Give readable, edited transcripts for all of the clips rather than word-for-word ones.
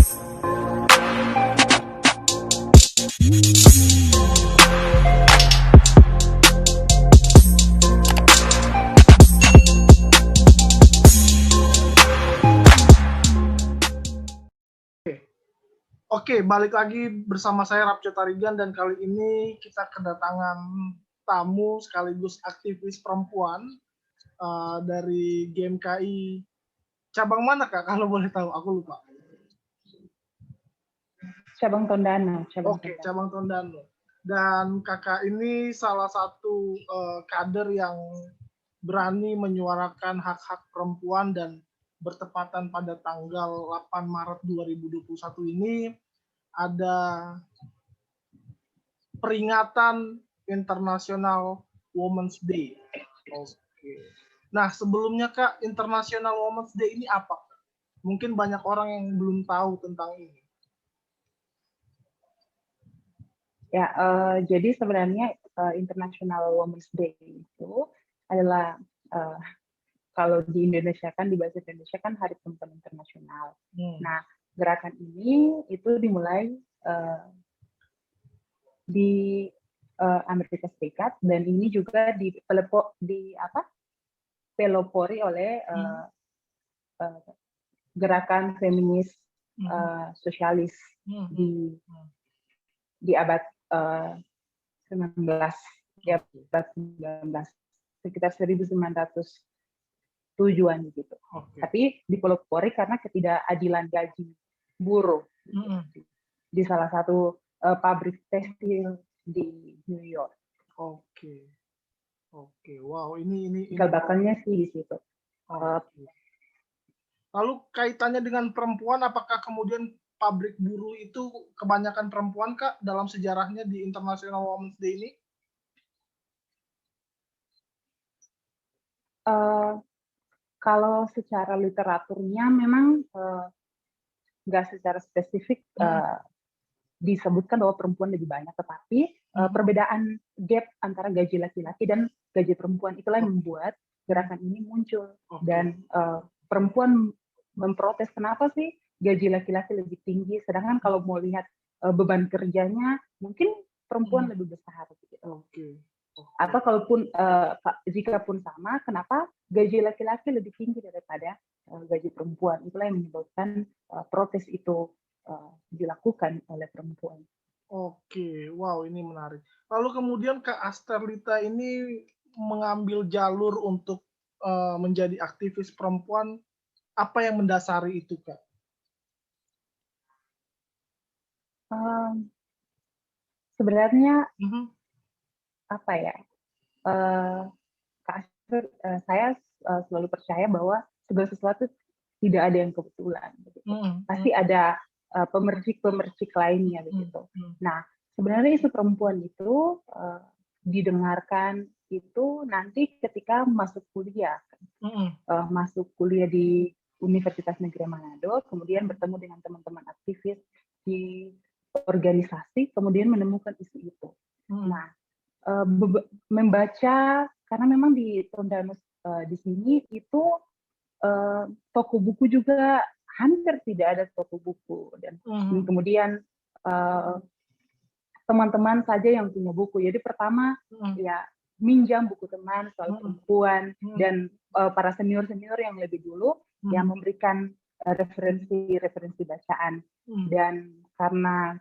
Oke, balik lagi bersama saya Rapco Tarigan dan kali ini kita kedatangan tamu sekaligus aktivis perempuan dari GMKI cabang mana Kak? Kalau boleh tahu, aku lupa. Cabang Tondano. Cabang Tondano. Dan kakak ini salah satu kader yang berani menyuarakan hak-hak perempuan dan bertepatan pada tanggal 8 Maret 2021 ini ada peringatan International Women's Day. Oke. Nah, sebelumnya Kak, International Women's Day ini apa? Mungkin banyak orang yang belum tahu tentang ini. Ya, jadi sebenarnya International Women's Day itu adalah kalau di Indonesia kan, di bahasa Indonesia kan Hari Perempuan Internasional. Nah, gerakan ini itu dimulai di Amerika Serikat dan ini juga pelopori oleh gerakan feminis sosialis di abad 19, sekitar 1907-an gitu. Tapi dipelopori karena ketidakadilan gaji buruh di salah satu pabrik tekstil di New York. Oke, wow, ini bakalnya sih di situ. Lalu kaitannya dengan perempuan, apakah kemudian pabrik buruh itu kebanyakan perempuan Kak dalam sejarahnya di International Women's Day ini? Kalau secara literaturnya memang nggak secara spesifik disebutkan bahwa perempuan lebih banyak, tetapi perbedaan gap antara gaji laki-laki dan gaji perempuan itulah yang membuat gerakan ini muncul. Dan perempuan memprotes, kenapa sih gaji laki-laki lebih tinggi, sedangkan kalau mau lihat beban kerjanya mungkin perempuan lebih besar. Gitu. Atau kalaupun jika pun sama, kenapa gaji laki-laki lebih tinggi daripada gaji perempuan? Itulah yang menyebabkan protes itu dilakukan oleh perempuan. Oke, wow, ini menarik. Lalu kemudian Kak Asterlita ini mengambil jalur untuk menjadi aktivis perempuan. Apa yang mendasari itu Kak? Sebenarnya apa ya? Kak Aster, saya selalu percaya bahwa segala sesuatu tidak ada yang kebetulan. Pasti ada pemercik-pemercik lainnya begitu. Nah, sebenarnya isu perempuan itu didengarkan itu nanti ketika masuk kuliah, masuk kuliah di Universitas Negeri Manado, kemudian bertemu dengan teman-teman aktivis di organisasi, kemudian menemukan isu itu. Nah, membaca, karena memang di Tondano di sini itu toko buku juga hampir tidak ada toko buku, dan kemudian teman-teman saja yang punya buku. Jadi pertama ya minjam buku teman soal perempuan dan para senior-senior yang lebih dulu yang memberikan referensi bacaan. Dan karena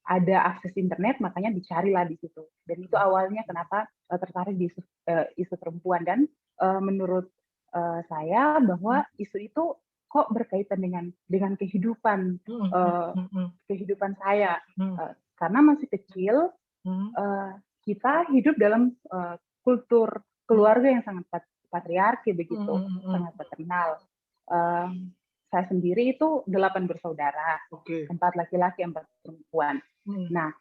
ada akses internet, makanya dicarilah di situ. Dan itu awalnya kenapa tertarik di isu perempuan. Dan menurut saya bahwa isu itu kok berkaitan dengan kehidupan kehidupan saya. Karena masih kecil, kita hidup dalam kultur keluarga yang sangat patriarki begitu, sangat paternal. Saya sendiri itu 8 bersaudara, 4 laki-laki, 4 perempuan. Nah,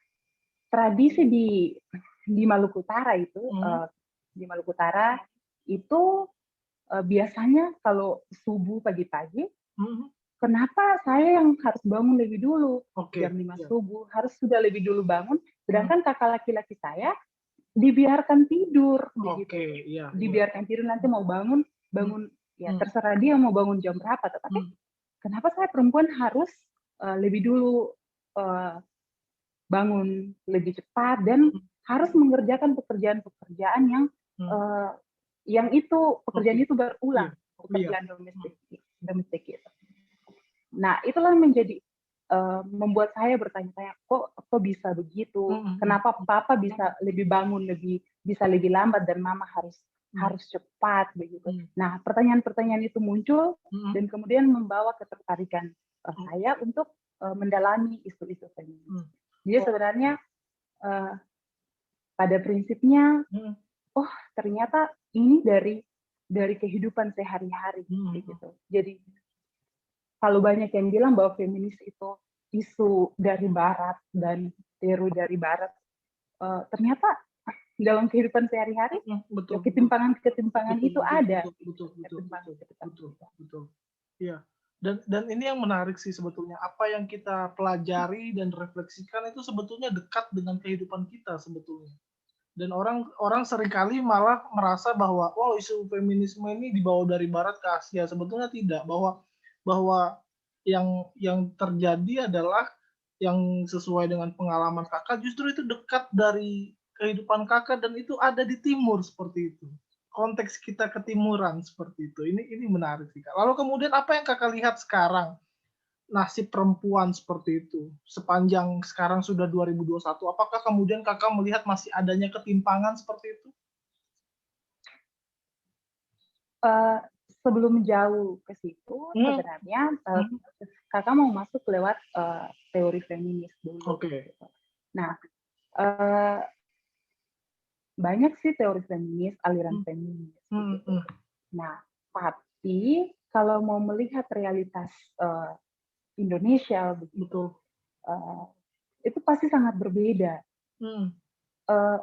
tradisi di Maluku Utara itu, biasanya kalau subuh pagi-pagi, kenapa saya yang harus bangun lebih dulu, jam 5 subuh, harus sudah lebih dulu bangun, sedangkan kakak laki-laki saya dibiarkan tidur, dibiarkan tidur, nanti mau bangun ya terserah dia mau bangun jam berapa, tetapi kenapa saya perempuan harus lebih dulu bangun lebih cepat dan harus mengerjakan pekerjaan-pekerjaan yang itu pekerjaan itu berulang, pekerjaan domestik itu. Nah, itulah menjadi membuat saya bertanya-tanya, kok bisa begitu? Kenapa papa bisa lebih bangun bisa lebih lambat dan mama harus cepat begitu. Nah, pertanyaan-pertanyaan itu muncul dan kemudian membawa ketertarikan saya untuk mendalami isu-isu feminis. Jadi sebenarnya pada prinsipnya, oh ternyata ini dari kehidupan sehari-hari gitu. Jadi kalau banyak yang bilang bahwa feminis itu isu dari Barat dan teori dari Barat, ternyata dalam kehidupan sehari-hari ketimpangan itu ada. Betul. Iya. Dan ini yang menarik sih sebetulnya, apa yang kita pelajari dan refleksikan itu sebetulnya dekat dengan kehidupan kita sebetulnya. Dan orang seringkali malah merasa bahwa isu feminisme ini dibawa dari Barat ke Asia. Sebetulnya tidak, bahwa yang terjadi adalah yang sesuai dengan pengalaman kakak justru itu dekat dari kehidupan kakak dan itu ada di timur seperti itu. Konteks kita ketimuran seperti itu. Ini menarik sih, Kak. Lalu kemudian apa yang kakak lihat sekarang nasib perempuan seperti itu sepanjang sekarang sudah 2021? Apakah kemudian kakak melihat masih adanya ketimpangan seperti itu? Sebelum jauh ke situ, sebenarnya kakak mau masuk lewat teori feminis dulu. Oke. Nah, banyak sih teori feminis, aliran feminis. Gitu. Nah, tapi kalau mau melihat realitas Indonesia begitu, itu pasti sangat berbeda.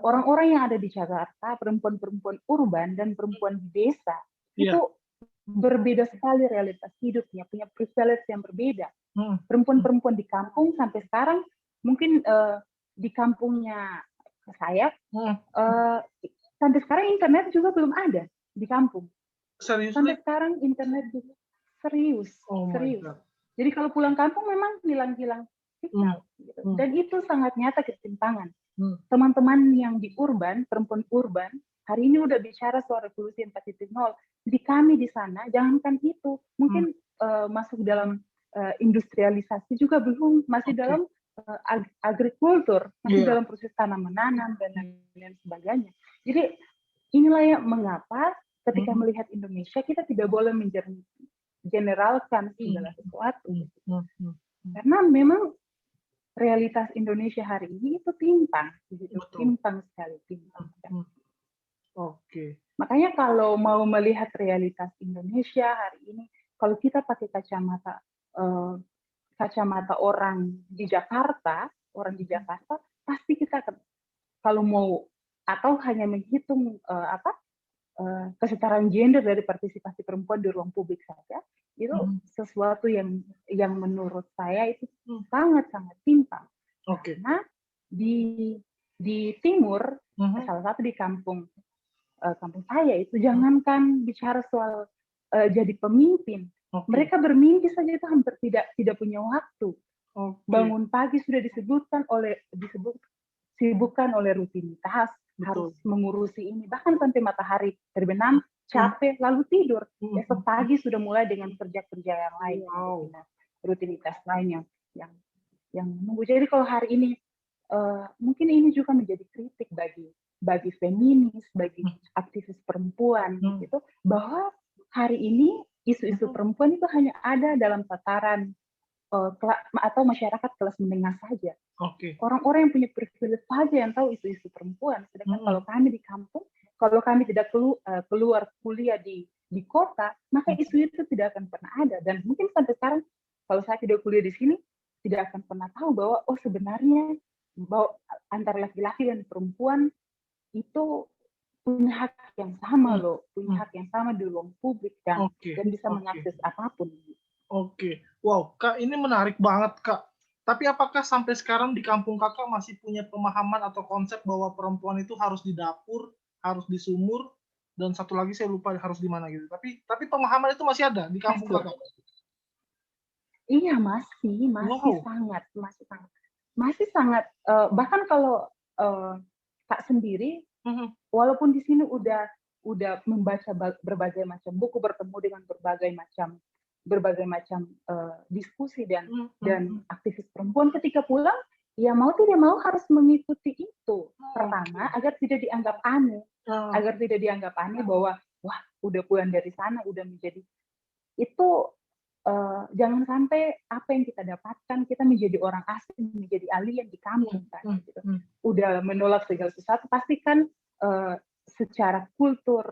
Orang-orang yang ada di Jakarta, perempuan-perempuan urban dan perempuan di desa, itu berbeda sekali realitas hidupnya, punya privilege yang berbeda. Perempuan-perempuan di kampung sampai sekarang, mungkin di kampungnya saya, sampai sekarang internet juga belum ada di kampung. Serius? Sampai sekarang internet juga serius. Jadi kalau pulang kampung memang hilang-hilang signal. Gitu. Dan itu sangat nyata ketimpangan. Teman-teman yang di urban, perempuan urban, hari ini udah bicara soal revolusi 4.0. Di kami di sana, jangankan itu, mungkin masuk dalam industrialisasi juga belum, masih dalam agrikultur, masih dalam proses tanam menanam dan lain sebagainya. Jadi inilah yang mengapa ketika melihat Indonesia kita tidak boleh generalkan segala sesuatu. Karena memang realitas Indonesia hari ini itu timpang, timpang sekali, timpang. Oke. Makanya kalau mau melihat realitas Indonesia hari ini, kalau kita pakai kacamata orang di Jakarta, pasti kita akan, kalau mau atau hanya menghitung kesetaraan gender dari partisipasi perempuan di ruang publik saja, itu sesuatu yang menurut saya itu sangat-sangat timpang. Karena di timur, salah satu di kampung saya itu, jangankan bicara soal jadi pemimpin, mereka bermimpi saja itu hampir tidak punya waktu. Bangun pagi sudah disibukkan oleh rutinitas, harus mengurusi ini, bahkan sampai matahari terbenam, capek, lalu tidur. Besok pagi sudah mulai dengan kerja-kerja yang lain, rutinitas lain yang menunggu. Jadi kalau hari ini, mungkin ini juga menjadi kritik bagi feminis, bagi aktivis perempuan, gitu, bahwa hari ini isu-isu perempuan itu hanya ada dalam tataran atau masyarakat kelas menengah saja. Orang-orang yang punya privilege saja yang tahu isu-isu perempuan. Sedangkan kalau kami di kampung, kalau kami tidak keluar kuliah di kota, maka isu itu tidak akan pernah ada. Dan mungkin sampai sekarang, kalau saya tidak kuliah di sini, tidak akan pernah tahu bahwa sebenarnya bahwa antara laki-laki dan perempuan itu punya hak yang sama loh, punya hak yang sama di ruang publik dan bisa mengakses apapun. Wow, Kak, ini menarik banget, Kak. Tapi apakah sampai sekarang di kampung kakak masih punya pemahaman atau konsep bahwa perempuan itu harus di dapur, harus di sumur, dan satu lagi saya lupa harus di mana gitu. Tapi pemahaman itu masih ada di kampung kakak? Iya, masih Wow. sangat, masih sangat, bahkan kalau, Kak sendiri, Mhm, walaupun di sini udah membaca berbagai macam buku, bertemu dengan berbagai macam, diskusi mhm, dan mhm. aktivis perempuan, ketika pulang, ya mau tidak mau harus mengikuti itu. Oke. Pertama, agar tidak dianggap aneh, Heeh, bahwa, "Wah, udah pulang dari sana, udah menjadi." Itu, jangan sampai apa yang kita dapatkan, kita menjadi orang asing, menjadi alien di mhm, kampung kan, mhm, gitu. mhm. Udah menolak segala sesuatu, pasti kan, secara kultur,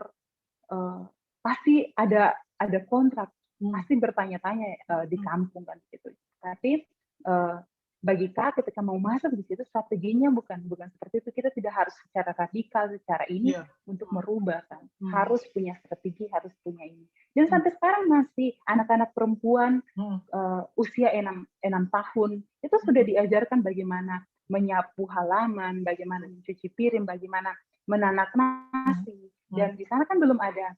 eee, pasti ada kontrak, Mhm, pasti bertanya-tanya, di mhm. kampung kan gitu. Tapi, eee, bagi Kak ketika mau masuk di situ strateginya bukan seperti itu, kita tidak harus secara radikal, secara ini Iya. untuk merubah kan, Mhm, harus punya strategi, harus punya ini. Dan mhm, sampai sekarang masih anak-anak perempuan, mhm, usia 6 tahun, itu sudah mhm, diajarkan bagaimana menyapu halaman, bagaimana mencuci piring, bagaimana menanak mhm, nasi, mhm. dan di sana kan belum ada,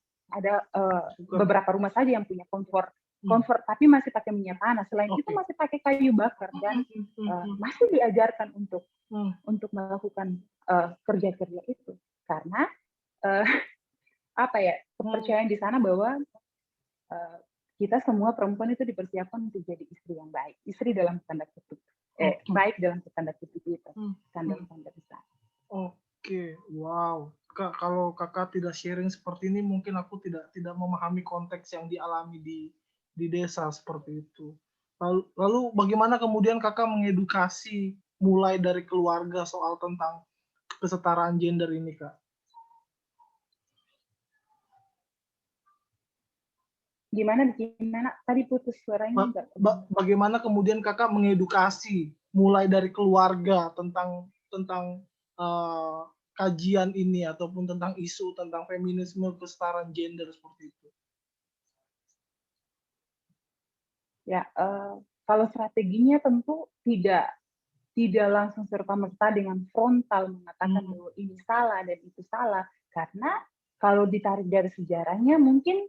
Bukan. beberapa rumah saja yang punya kompor Mhm. kompor, tapi masih pakai minyak tanah, selain itu Oke. masih pakai kayu bakar dan, Mhm, mhm, mhm, masih diajarkan mhm, untuk melakukan, kerja-kerja itu. Karena, eee, apa ya, mhm. kepercayaan di sana bahwa, eee, kita semua perempuan itu dipersiapkan untuk jadi istri yang baik, istri dalam tanda kutip, Oke. baik dalam tanda kutip itu, Mhm, mhm. standar-standar di sana. Oke, wow. Kak, kalau Kakak tidak sharing seperti ini mungkin aku tidak memahami konteks yang dialami di desa seperti itu. Lalu bagaimana kemudian Kakak mengedukasi mulai dari keluarga soal tentang kesetaraan gender ini, Kak? Gimana? Tadi putus suaranya Ba nggak ba kedengar. bagaimana kemudian Kakak mengedukasi mulai dari keluarga tentang, eee, kajian ini ataupun tentang isu tentang feminisme, kesetaraan gender seperti itu? Ya, kalau strateginya tentu tidak langsung serta-merta dengan frontal mengatakan Mhm, bahwa ini salah dan itu salah, karena kalau ditarik dari sejarahnya mungkin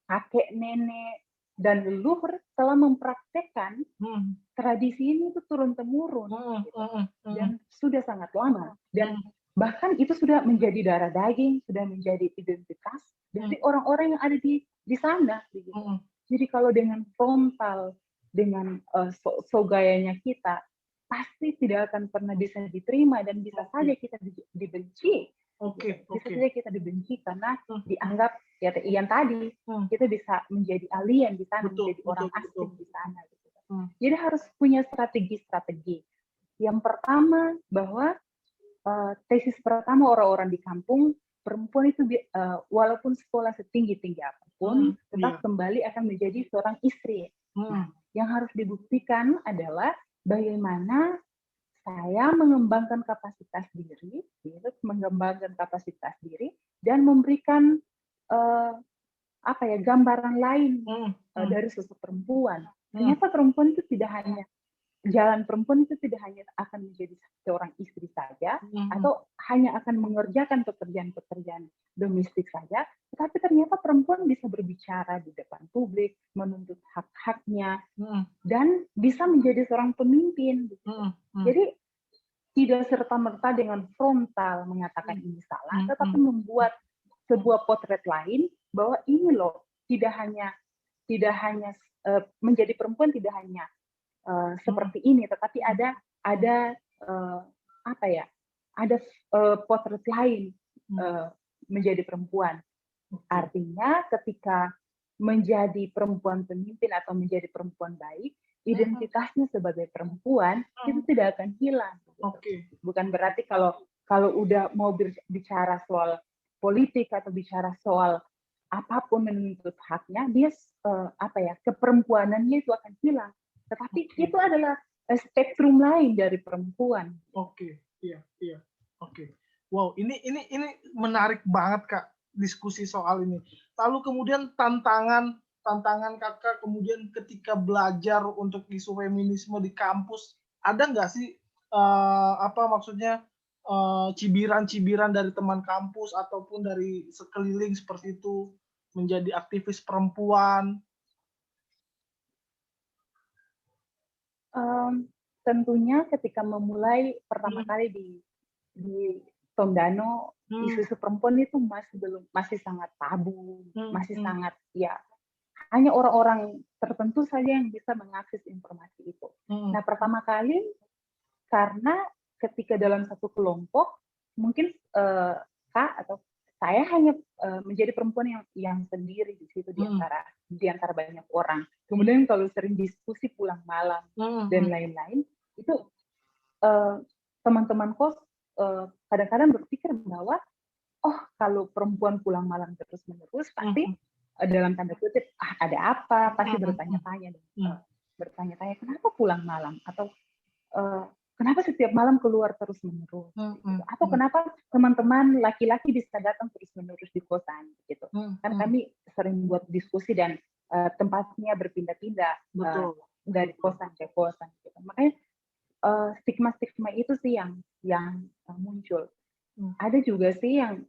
kakek, nenek, dan leluhur telah mempraktekkan mhm, tradisi ini itu turun-temurun mhm, gitu, mhm, mhm, dan sudah sangat lama dan mhm, bahkan itu sudah menjadi darah daging, sudah menjadi identitas mhm, dari orang-orang yang ada di sana begitu. mhm. Jadi kalau dengan frontal, dengan, so gayanya kita, pasti tidak akan pernah bisa diterima dan bisa saja Oke, kita dibenci oke, begitu. Bisa oke. saja kita dibenci karena Mhm, mhm, dianggap ya yang tadi, mhm. kita bisa menjadi alien di sana, Betul, menjadi orang betul, betul. asing di sana gitu. Mhm, Jadi harus punya strategi-strategi. Yang pertama bahwa, tesis pertama orang-orang di kampung, perempuan itu walaupun sekolah setinggi-tinggi apapun, mhm, tetap iya, kembali akan menjadi seorang istri. Nah, mhm, yang harus dibuktikan adalah bagaimana saya mengembangkan kapasitas diri, gitu, mengembangkan kapasitas diri dan memberikan, eee, apa ya, gambaran lain, mhm, mhm, dari sosok perempuan. mhm, Ternyata perempuan itu tidak hanya jalan perempuan itu tidak hanya akan menjadi seorang istri saja, mhm, mhm, atau hanya akan mengerjakan pekerjaan-pekerjaan domestik saja, tetapi ternyata perempuan bisa berbicara di depan publik, menuntut hak-haknya, mhm, dan bisa menjadi seorang pemimpin begitu. mhm, mhm, Jadi tidak serta-merta dengan frontal mengatakan ini salah, mhm, tetapi mhm, membuat sebuah potret lain bahwa ini loh tidak hanya menjadi perempuan tidak hanya mhm, seperti ini, tetapi mhm, ada apa ya, ada potret lain mhm. uh, menjadi perempuan. Oke, Artinya ketika menjadi perempuan pemimpin atau menjadi perempuan baik, mhm, identitasnya sebagai perempuan itu mhm. tidak akan hilang. Gitu. Oke, Bukan berarti kalau kalau udah mau bicara soal politik atau bicara soal apapun menuntut haknya, dia apa ya keperempuanannya itu akan hilang. Tetapi oke. itu adalah spektrum lain dari perempuan. Oke, iya, iya. Oke. Wow, ini menarik banget, Kak, diskusi soal ini. Lalu kemudian tantangan tantangan Kakak kemudian ketika belajar untuk isu feminisme di kampus, ada nggak sih, apa maksudnya, cibiran-cibiran dari teman kampus ataupun dari sekeliling seperti itu, menjadi aktivis perempuan? Tentunya ketika memulai pertama kali di Tondano, isu-isu perempuan itu masih sangat tabu, masih sangat ya hanya orang-orang tertentu saja yang bisa mengakses informasi itu. Nah, pertama kali karena ketika dalam satu kelompok mungkin Kak atau saya hanya menjadi perempuan yang sendiri di situ di antara banyak orang. Kemudian kalau sering diskusi pulang malam dan lain-lain, itu teman-teman kos kadang-kadang berpikir bahwa kalau perempuan pulang malam terus-menerus pasti dalam tanda kutip ada apa, pasti bertanya-tanya bertanya-tanya kenapa pulang malam atau kenapa setiap malam keluar terus-menerus gitu. Atau kenapa teman-teman laki-laki bisa datang terus-menerus di kosan gitu. Kan kami sering buat diskusi dan tempatnya berpindah-pindah dari kosan ke kosan gitu. Makanya stigma-stigma itu sih yang muncul. Ada juga sih yang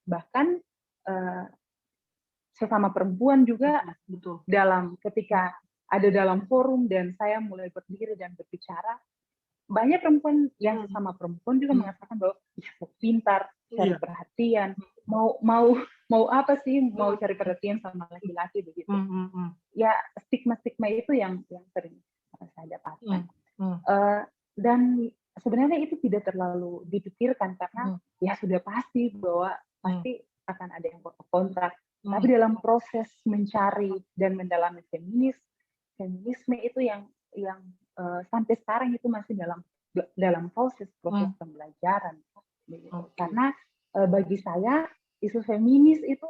bahkan sesama perempuan juga ketika ada dalam forum dan saya mulai berdiri dan berbicara, banyak perempuan yang sesama perempuan juga mengatakan bahwa pintar, cari perhatian, mau apa sih, mau cari perhatian sama laki-laki begitu. Ya stigma-stigma itu yang sering saya dapatkan. Dan sebenarnya itu tidak terlalu dipikirkan karena ya sudah pasti bahwa pasti akan ada yang kontrak. Tapi dalam proses mencari dan mendalami feminisme itu yang sampai sekarang itu masih dalam proses pembelajaran. Karena bagi saya isu feminis itu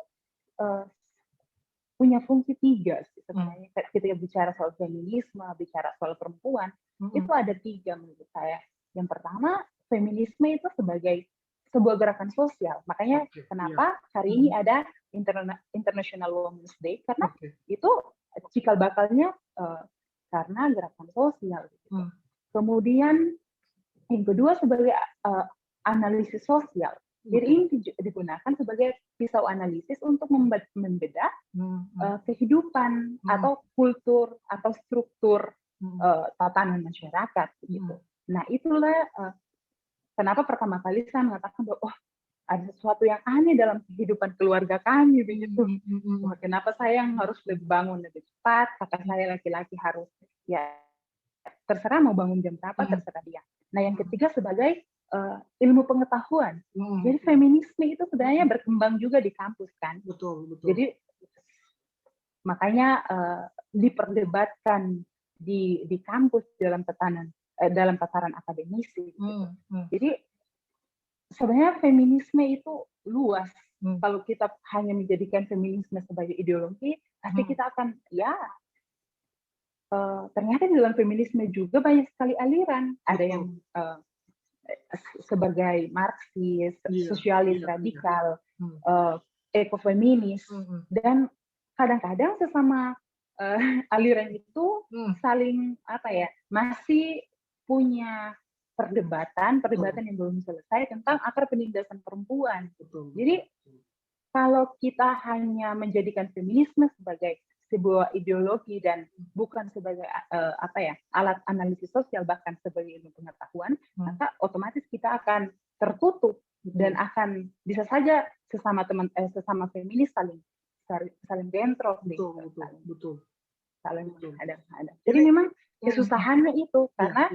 punya fungsi 3 sebenarnya. Ketika bicara soal feminisme, bicara soal perempuan, itu ada 3 menurut saya. Yang pertama, feminisme itu sebagai sebuah gerakan sosial. Makanya kenapa hari ini ada International Women's Day, karena itu cikal bakalnya karena gerakan sosial. Gitu. Kemudian yang kedua sebagai analisis sosial. Jadi ini digunakan sebagai pisau analisis untuk membedah kehidupan atau kultur atau struktur tatanan masyarakat gitu. Nah itulah kenapa pertama kali saya mengatakan bahwa ada sesuatu yang aneh dalam kehidupan keluarga kami begitu. Kenapa saya yang harus lebih bangun lebih cepat, kakak saya laki-laki harus ya terserah mau bangun jam berapa terserah dia. Nah yang ketiga sebagai ilmu pengetahuan. Jadi feminisme itu sebenarnya berkembang juga di kampus kan. Betul. Jadi makanya diperdebatkan di kampus dalam tataran akademisi. Gitu. Jadi sebenarnya feminisme itu luas. Kalau kita hanya menjadikan feminisme sebagai ideologi, pasti kita akan ternyata di dalam feminisme juga banyak sekali aliran. Ada yang sebagai Marxis, sosialis radikal, ekofeminis, dan kadang-kadang sesama aliran itu saling masih punya perdebatan yang belum selesai tentang akar penindasan perempuan. Jadi kalau kita hanya menjadikan feminisme sebagai sebuah ideologi dan bukan sebagai alat analisis sosial bahkan sebagai ilmu pengetahuan, maka otomatis kita akan tertutup dan akan bisa saja sesama feminis saling bentrok, saling hadang-hadang. Jadi memang kesusahannya itu karena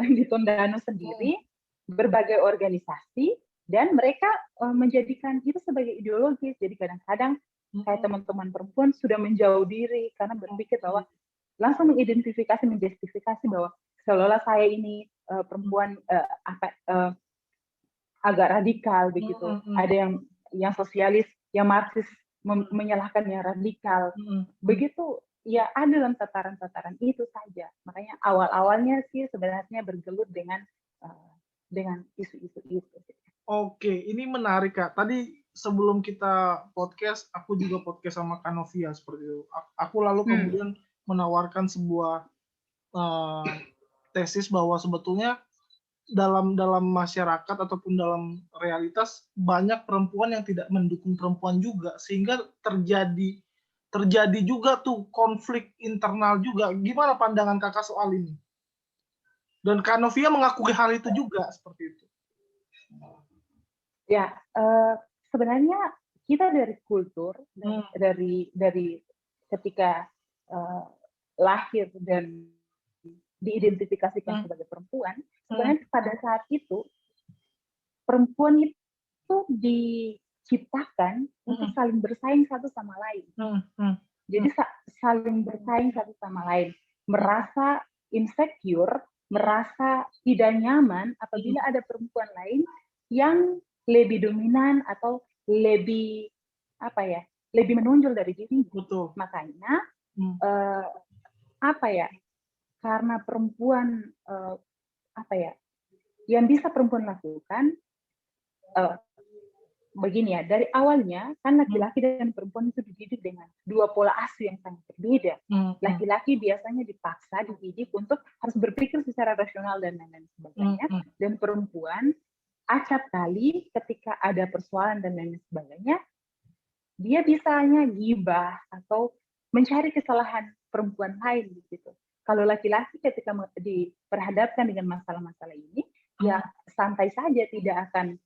di Tondano sendiri berbagai organisasi dan mereka menjadikan itu sebagai ideologi. Jadi kadang-kadang kayak teman-teman perempuan sudah menjauh diri karena berpikir bahwa langsung menjustifikasi bahwa seolah-olah saya ini perempuan agak radikal begitu. Ada yang sosialis, yang Marxis menyalahkan yang radikal. Begitu ya ada dalam tataran-tataran itu saja. Makanya awal-awalnya sih sebenarnya bergelut dengan isu-isu itu. Oke, ini menarik Kak. Tadi sebelum kita podcast, aku juga podcast sama Kanovia seperti itu. Aku lalu kemudian menawarkan sebuah tesis bahwa sebetulnya dalam masyarakat ataupun dalam realitas banyak perempuan yang tidak mendukung perempuan juga, sehingga terjadi terjadi juga tuh konflik internal juga. Gimana pandangan kakak soal ini? Dan Kak Novia mengakui hal itu juga seperti itu. Ya, sebenarnya kita dari kultur, dari ketika lahir dan diidentifikasikan sebagai perempuan, sebenarnya pada saat itu perempuan itu diciptakan untuk saling bersaing satu sama lain. Jadi saling bersaing satu sama lain, merasa insecure, merasa tidak nyaman apabila ada perempuan lain yang lebih dominan atau lebih lebih menonjol dari dirinya. Betul. Makanya karena perempuan yang bisa perempuan lakukan begini ya, dari awalnya kan laki-laki dan perempuan itu dididik dengan dua pola asuh yang sangat berbeda. Laki-laki biasanya dipaksa, dididik untuk harus berpikir secara rasional dan lain-lain sebagainya, dan perempuan acap kali ketika ada persoalan dan lain sebagainya, dia bisanya gibah atau mencari kesalahan perempuan lain gitu. Kalau laki-laki ketika diperhadapkan dengan masalah-masalah ini, ya santai saja, tidak akan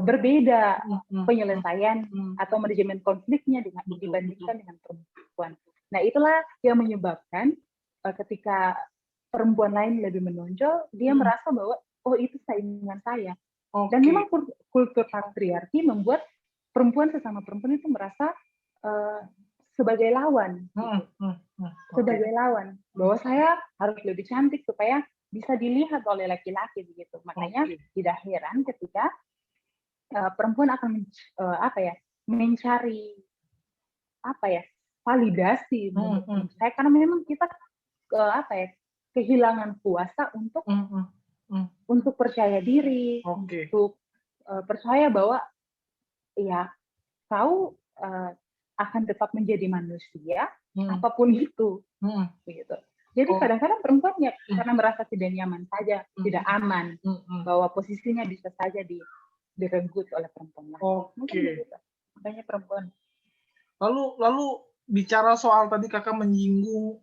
berbeda penyelesaian atau manajemen konfliknya dibandingkan dengan perempuan. Nah, itulah yang menyebabkan ketika perempuan lain lebih menonjol, dia merasa bahwa oh itu saingan saya. Dan memang kultur patriarki membuat perempuan sesama perempuan itu merasa sebagai lawan, sebagai lawan, bahwa saya harus lebih cantik supaya bisa dilihat oleh laki-laki begitu. Makanya tidak heran ketika perempuan akan mencari validasi menurut saya, karena memang kita kehilangan kuasa untuk percaya diri, untuk percaya bahwa ya kau akan tetap menjadi manusia apapun itu, begitu. Jadi kadang-kadang perempuan ya karena merasa tidak nyaman saja, tidak aman, bahwa posisinya bisa saja direnggut oleh perempuan lain. Mungkin begitu. Makanya perempuan. Lalu bicara soal tadi kakak menyinggung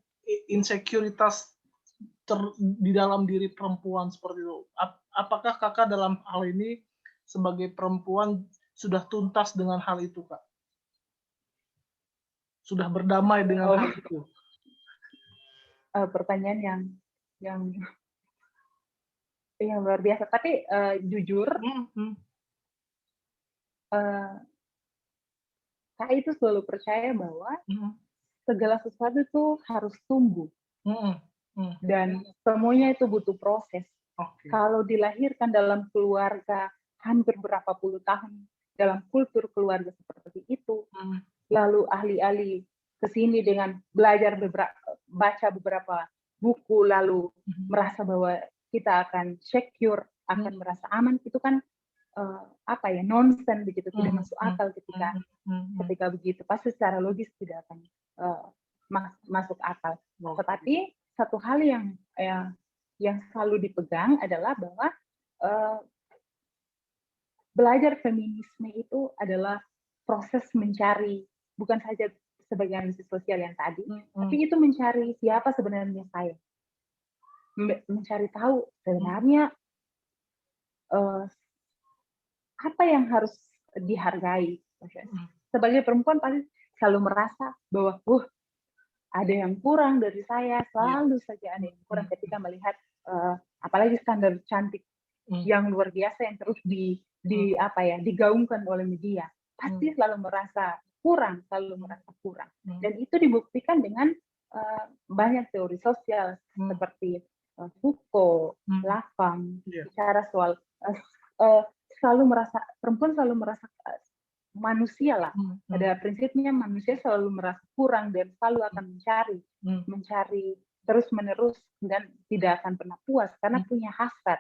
insekuritas di dalam diri perempuan seperti itu. Apakah kakak dalam hal ini sebagai perempuan sudah tuntas dengan hal itu, Kak? Sudah berdamai dengan hal itu? Pertanyaan yang luar biasa. Tapi jujur, saya itu selalu percaya bahwa segala sesuatu itu harus tumbuh. Dan semuanya itu butuh proses. Kalau dilahirkan dalam keluarga hampir berapa puluh tahun, dalam kultur keluarga seperti itu, lalu alih-alih ke sini dengan belajar baca beberapa buku, lalu merasa bahwa kita akan secure, akan merasa aman, itu kan nonsen begitu, tidak masuk akal ketika begitu. Pasti secara logis tidak akan masuk akal. Tetapi satu hal yang selalu dipegang adalah bahwa belajar feminisme itu adalah proses mencari, bukan saja sebagai analisis sosial yang tadi, tapi itu mencari siapa sebenarnya saya, mencari tahu sebenarnya apa yang harus dihargai. Sebagai perempuan pasti selalu merasa bahwa ada yang kurang dari saya, selalu saja ada yang kurang ketika melihat apalagi standar cantik yang luar biasa yang terus digaungkan oleh media. Pasti selalu merasa kurang. Dan itu dibuktikan dengan banyak teori sosial seperti Foucault, Lacan, bicara soal perempuan selalu merasa manusia lah. Pada prinsipnya manusia selalu merasa kurang dan selalu akan mencari terus-menerus dan tidak akan pernah puas karena punya hasrat,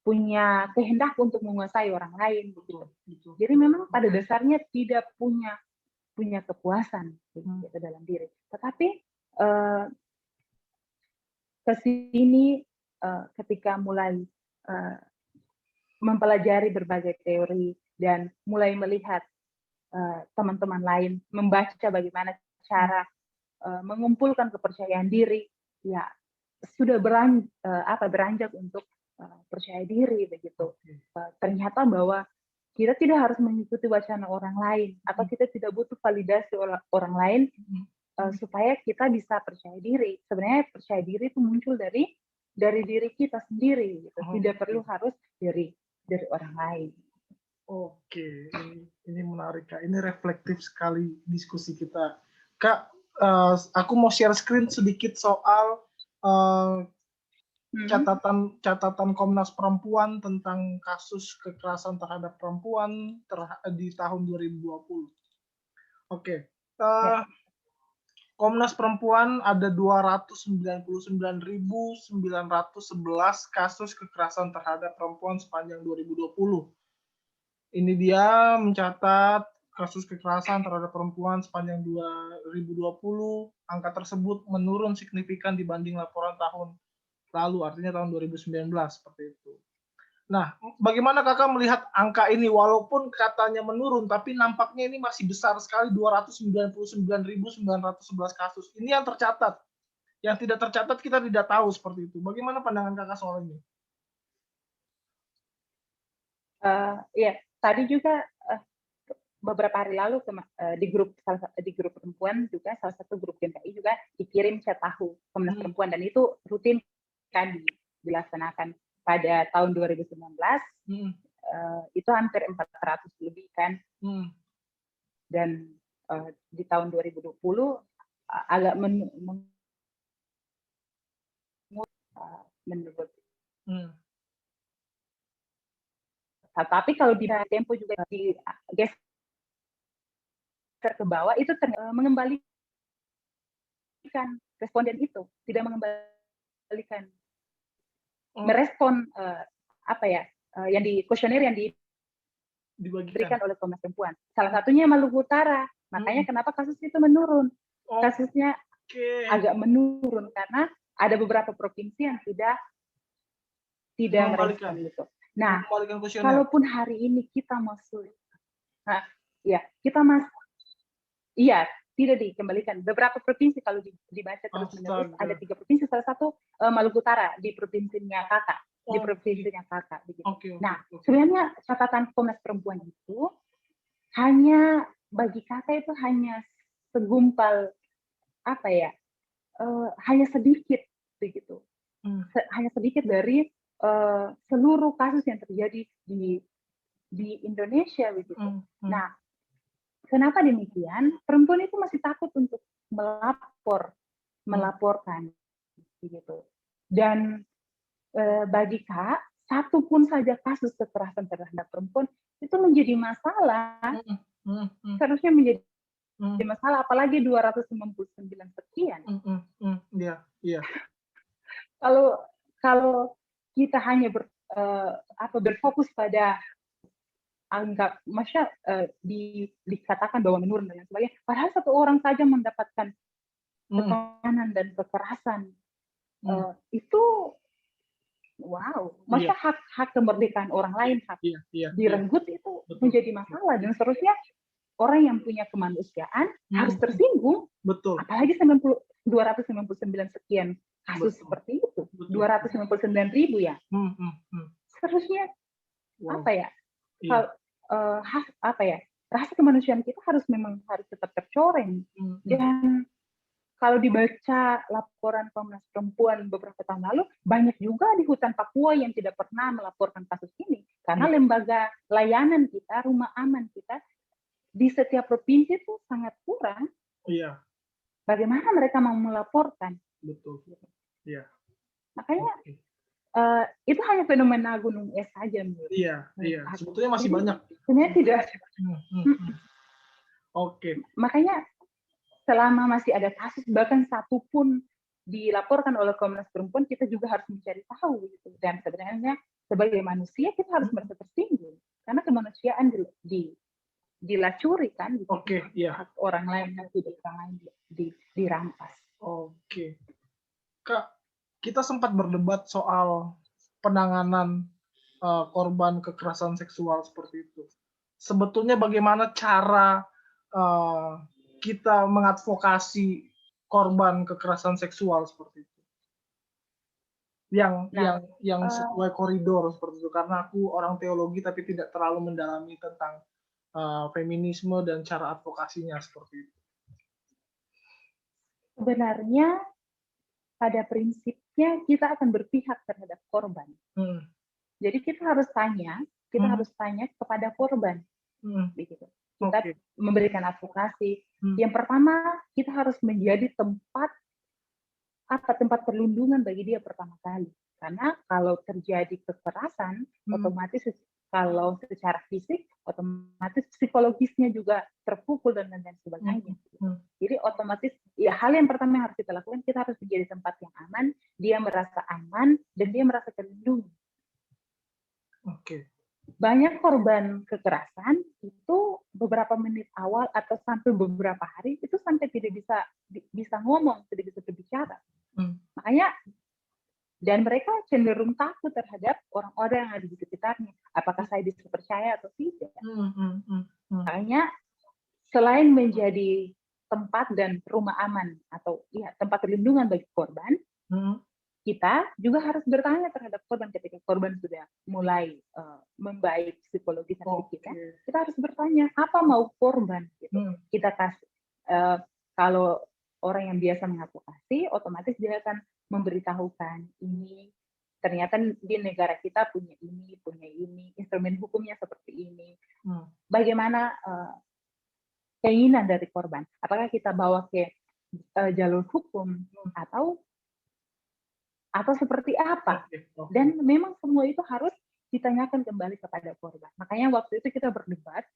punya kehendak untuk menguasai orang lain begitu. Jadi memang pada dasarnya tidak punya kepuasan gitu dalam diri. Tetapi kesini ketika mulai mempelajari berbagai teori dan mulai melihat teman-teman lain, membaca bagaimana cara mengumpulkan kepercayaan diri, ya sudah beranjak untuk percaya diri begitu. Ternyata bahwa kita tidak harus mengikuti wacana orang lain, atau kita tidak butuh validasi orang lain supaya kita bisa percaya diri. Sebenarnya percaya diri itu muncul dari diri kita sendiri, gitu. Tidak perlu harus dari orang lain. Oke, ini menarik Kak. Ini reflektif sekali diskusi kita. Kak, aku mau share screen sedikit soal catatan Komnas Perempuan tentang kasus kekerasan terhadap perempuan di tahun 2020. Oke. Komnas Perempuan ada 299.911 kasus kekerasan terhadap perempuan sepanjang 2020. Ini dia mencatat kasus kekerasan terhadap perempuan sepanjang 2020. Angka tersebut menurun signifikan dibanding laporan tahun lalu, artinya tahun 2019 seperti itu. Nah, bagaimana Kakak melihat angka ini? Walaupun katanya menurun, tapi nampaknya ini masih besar sekali, 299.911 kasus. Ini yang tercatat. Yang tidak tercatat kita tidak tahu seperti itu. Bagaimana pandangan Kakak soal ini? Ya, tadi juga beberapa hari lalu di grup perempuan juga, salah satu grup GMKI juga dikirim chat tahu Komnas Perempuan, dan itu rutin kan dilaksanakan pada tahun 2019. Itu hampir 400 lebih kan. Dan di tahun 2020 agak menurut. Tapi kalau di Tempo juga digeser ke bawah, itu mengembalikan responden itu, tidak mengembalikan, merespon yang di kuesioner yang diberikan oleh Komnas Perempuan. Salah satunya Maluku Utara. Makanya kenapa kasus itu menurun? Kasusnya agak menurun karena ada beberapa provinsi yang tidak merespon gitu. Nah, kalaupun hari ini kita masuk, tidak dikembalikan. Beberapa provinsi kalau dibaca terus-menerus, ada 3 provinsi, salah satu Maluku Utara di provinsinya Kakak. Di provinsinya Kakak begitu. Nah, sebenarnya catatan Komnas Perempuan itu hanya bagi Kakak itu hanya segumpal hanya sedikit begitu. Hanya sedikit dari seluruh kasus yang terjadi di Indonesia begitu. Nah, kenapa demikian? Perempuan itu masih takut untuk melaporkan begitu. Dan bagi Kak, satu pun saja kasus kekerasan terhadap perempuan itu menjadi masalah. Seharusnya menjadi masalah, apalagi 299 sekian. Kalau kita hanya berfokus pada anggap dikatakan bahwa menurun dan sebagainya, padahal satu orang saja mendapatkan tekanan dan kekerasan, itu hak kemerdekaan orang lain, hak direnggut, itu menjadi masalah, dan seterusnya orang yang punya kemanusiaan harus tersinggung. Apalagi 299 sekian kasus seperti itu, 299.000 ya. Seterusnya rasa kemanusiaan kita harus tetap tercoreng. Dan kalau dibaca laporan Komnas Perempuan beberapa tahun lalu, banyak juga di hutan Papua yang tidak pernah melaporkan kasus ini karena lembaga layanan kita, rumah aman kita di setiap provinsi itu sangat kurang. Bagaimana mereka mau melaporkan? Makanya itu hanya fenomena gunung es saja. Sebetulnya masih banyak. Sebenarnya tidak. Makanya selama masih ada kasus, bahkan satu pun dilaporkan oleh Komnas Perempuan, kita juga harus mencari tahu gitu. Dan sebenarnya sebagai manusia kita harus merasa tersinggung karena kemanusiaan dilacuri kan, hak orang lain, hak hidup orang lain dirampas. Kak, kita sempat berdebat soal penanganan korban kekerasan seksual seperti itu. sebetulnya bagaimana cara kita mengadvokasi korban kekerasan seksual seperti itu, yang sesuai koridor seperti itu. Karena aku orang teologi tapi tidak terlalu mendalami tentang feminisme dan cara advokasinya seperti itu. Sebenarnya pada prinsipnya kita akan berpihak terhadap korban. Jadi kita harus tanya kepada korban, begitu. Kita memberikan advokasi. Yang pertama, kita harus menjadi tempat perlindungan bagi dia pertama kali. Karena kalau terjadi kekerasan, otomatis kalau secara fisik, otomatis psikologisnya juga terpukul dan lain sebagainya. Jadi otomatis ya hal yang pertama yang harus kita lakukan, kita harus menjadi tempat yang aman, dia merasa aman dan dia merasa terlindungi. Banyak korban kekerasan itu beberapa menit awal atau sampai beberapa hari itu sampai tidak bisa ngomong, tidak bisa berbicara. Makanya dan mereka cenderung takut terhadap orang-orang yang ada di sekitarnya. Apakah saya bisa percaya atau tidak? Makanya selain menjadi tempat dan rumah aman atau tempat perlindungan bagi korban, kita juga harus bertanya terhadap korban ketika korban sudah mulai membaik psikologis dan kita harus bertanya apa mau korban. Gitu. Kita kasih kalau orang yang biasa mengadvokasi, otomatis dia akan memberitahukan ini ternyata di negara kita punya ini, instrumen hukumnya seperti ini. Bagaimana keinginan dari korban? Apakah kita bawa ke jalur hukum atau seperti apa? Dan memang semua itu harus ditanyakan kembali kepada korban. Makanya waktu itu kita berdebat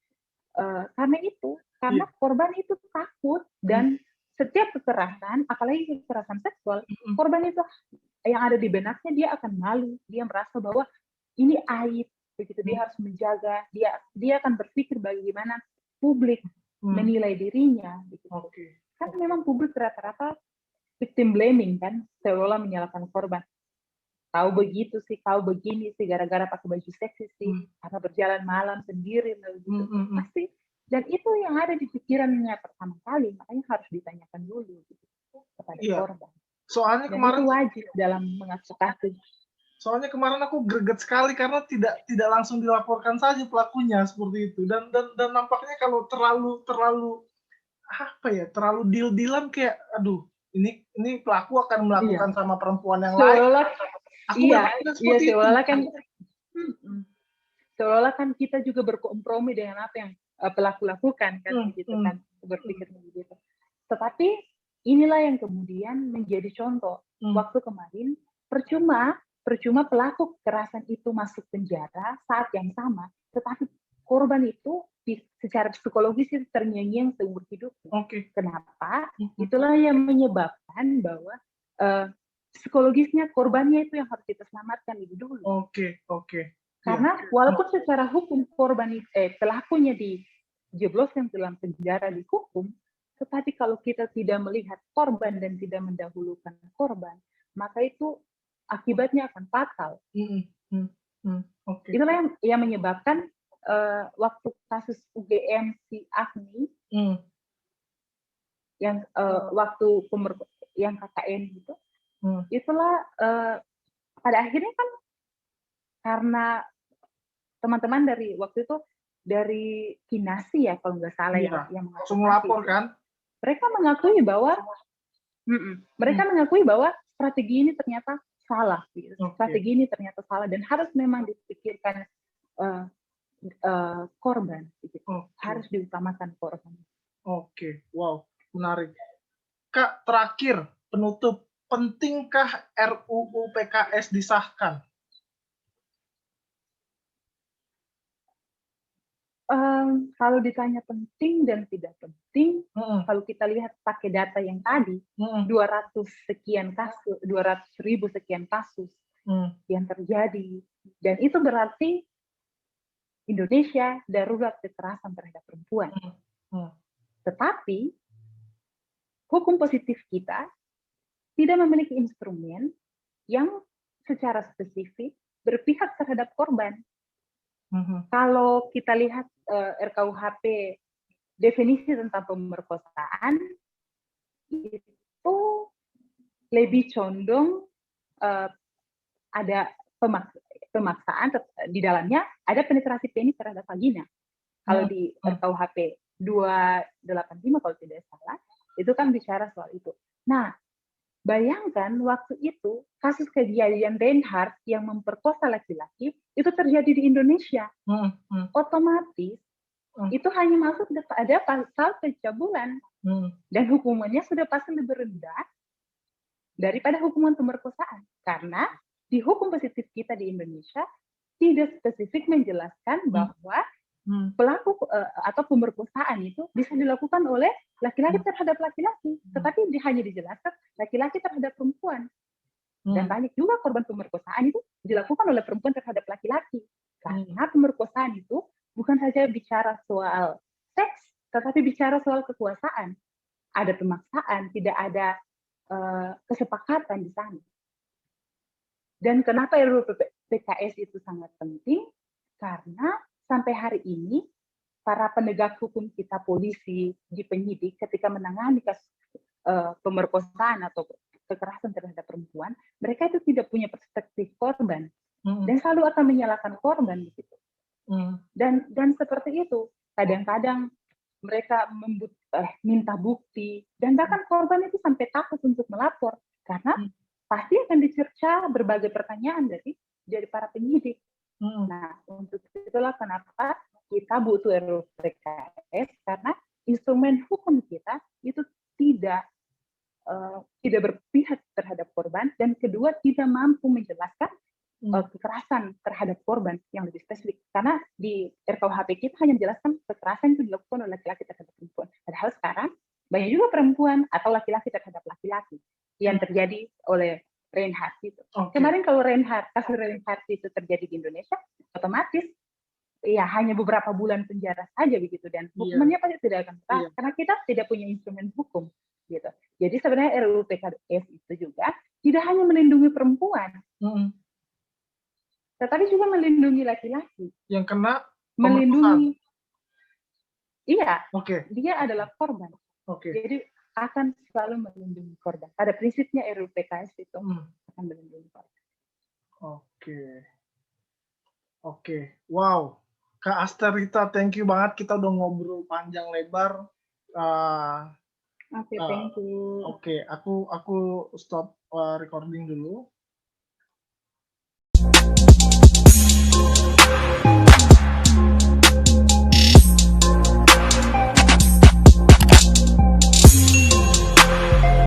karena korban itu takut dan setiap kekerasan, apalagi kekerasan seksual, korban itu yang ada di benaknya dia akan malu, dia merasa bahwa ini aib, begitu dia harus menjaga, dia akan berpikir bagaimana publik menilai dirinya, begitu. Kan memang publik rata-rata victim blaming kan, seolah menyalahkan korban. Kau begitu sih, kau begini sih, gara-gara pakai baju seksi sih, karena berjalan malam sendiri, gitu. Pasti. Dan itu yang ada di pikirannya pertama kali, makanya harus ditanyakan dulu gitu, kepada korban. Soalnya dan kemarin itu wajib dalam mengadvokasi. Soalnya kemarin aku greget sekali karena tidak langsung dilaporkan saja pelakunya seperti itu, dan nampaknya kalau terlalu deal-dealan kayak aduh ini pelaku akan melakukan sama perempuan yang lain. Seolah kan kita juga berkompromi dengan apa yang pelaku lakukan kan begitu kan, berpikir begitu. Tetapi inilah yang kemudian menjadi contoh. Waktu kemarin percuma pelaku kekerasan itu masuk penjara saat yang sama, tetapi korban itu secara psikologis itu terngiang-ngiang seumur hidup. Kenapa? Itulah yang menyebabkan bahwa psikologisnya korbannya itu yang harus kita selamatkan lebih dulu. Karena walaupun secara hukum pelakunya dijebloskan dalam penjara di hukum, tetapi kalau kita tidak melihat korban dan tidak mendahulukan korban, maka itu akibatnya akan fatal. Itulah yang menyebabkan waktu kasus UGM si Agni, yang waktu yang KKN gitu, itulah pada akhirnya kan karena teman-teman dari waktu itu dari Kinasi ya kalau nggak salah yang langsung melapor kan, mereka mengakui bahwa strategi ini ternyata salah, strategi ini ternyata salah dan harus memang dipikirkan korban, harus diutamakan korban. Wow, menarik. Kak, terakhir penutup, pentingkah RUU PKS disahkan? Kalau ditanya penting dan tidak penting, kalau kita lihat pakai data yang tadi, 200 ribu sekian kasus yang terjadi, dan itu berarti Indonesia darurat kekerasan terhadap perempuan. Tetapi hukum positif kita tidak memiliki instrumen yang secara spesifik berpihak terhadap korban. Kalau kita lihat RKUHP definisi tentang pemerkosaan itu lebih condong ada pemaksaan di dalamnya, ada penetrasi penis terhadap vagina. Kalau di RKUHP 285 kalau tidak salah, itu kan bicara soal itu. Nah, bayangkan waktu itu kasus kejadian Reinhardt yang memperkosa laki-laki itu terjadi di Indonesia. Otomatis itu hanya masuk ada pasal pencabulan dan hukumannya sudah pasti lebih rendah daripada hukuman pemerkosaan, karena di hukum positif kita di Indonesia tidak spesifik menjelaskan bahwa pelaku atau pemerkosaan itu bisa dilakukan oleh laki-laki terhadap laki-laki, tetapi hanya dijelaskan laki-laki terhadap perempuan. Dan banyak juga korban pemerkosaan itu dilakukan oleh perempuan terhadap laki-laki. Karena pemerkosaan itu bukan saja bicara soal seks, tetapi bicara soal kekuasaan. Ada pemaksaan, tidak ada kesepakatan di sana. Dan kenapa RUU PKS itu sangat penting? Karena sampai hari ini para penegak hukum kita, polisi, di penyidik, ketika menangani kasus pemerkosaan atau kekerasan terhadap perempuan, mereka itu tidak punya perspektif korban dan selalu akan menyalahkan korban di situ. Dan seperti itu, kadang-kadang mereka minta bukti, dan bahkan korban itu sampai takut untuk melapor karena pasti akan dicerca berbagai pertanyaan dari para penyidik. Nah, untuk itulah kenapa kita butuh RUU PKS, karena instrumen hukum kita itu tidak berpihak terhadap korban, dan kedua tidak mampu menjelaskan kekerasan terhadap korban yang lebih spesifik. Karena di RKUHP kita hanya menjelaskan kekerasan itu dilakukan oleh laki-laki terhadap perempuan. Padahal sekarang banyak juga perempuan atau laki-laki terhadap laki-laki yang terjadi oleh Reinhardt itu. Kemarin kalau kasus Reinhardt itu terjadi di Indonesia, otomatis ya hanya beberapa bulan penjara saja begitu, dan hukumannya pasti tidak akan berat karena kita tidak punya instrumen hukum gitu. Jadi sebenarnya RUU PKS itu juga tidak hanya melindungi perempuan, tetapi juga melindungi laki-laki yang kena melindungi. Iya, dia adalah korban. Jadi akan selalu melindungi korban. Pada prinsipnya RUU PKS itu akan melindungi korban. Wow, Kak Asterita, thank you banget. Kita udah ngobrol panjang lebar. Thank you. Aku stop recording dulu.